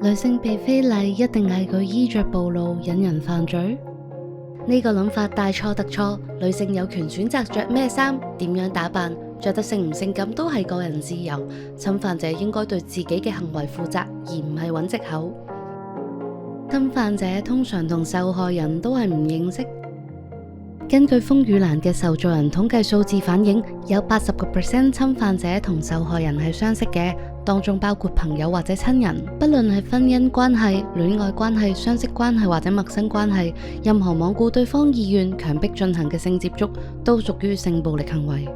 女性被非禮一定係佢衣着暴露引人犯罪？呢個諗法大錯特錯。女性有權選擇着咩衫、點樣打扮，着得性唔性感都係個人自由。侵犯者應該對自己嘅行為負責，而唔係揾藉口。侵犯者通常同受害人都係唔認識。根據風雨蘭嘅受助人統計數字反映，有80% 侵犯者同受害人係相識嘅，當中包括朋友或者親人。不論係婚姻關係、戀愛關係、相識關係或者陌生關係，任何罔顧對方意願、強迫進行嘅性接觸，都屬於性暴力行為。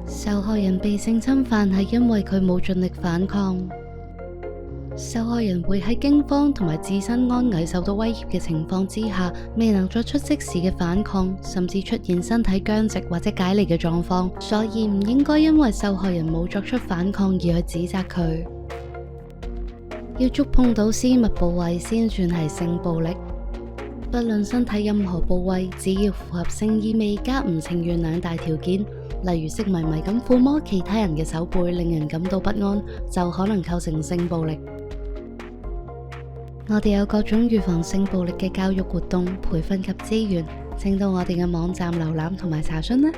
受害人被性侵犯係因為佢冇盡力反抗。受害人會喺驚慌同埋自身安危受到威脅嘅情況之下，未能作出即時嘅反抗，甚至出現身體僵直或者解離嘅狀況，所以唔應該因為受害人冇作出反抗而去指責佢。要觸碰到私密部位先算係性暴力，不論身體任何部位，只要符合性意味加唔情願兩大條件，例如色迷迷咁撫摸其他人嘅手背令人感到不安，就可能構成性暴力。我哋有各種預防性暴力嘅教育活動、培訓及資源，請到我哋嘅網站瀏覽同埋查詢啦。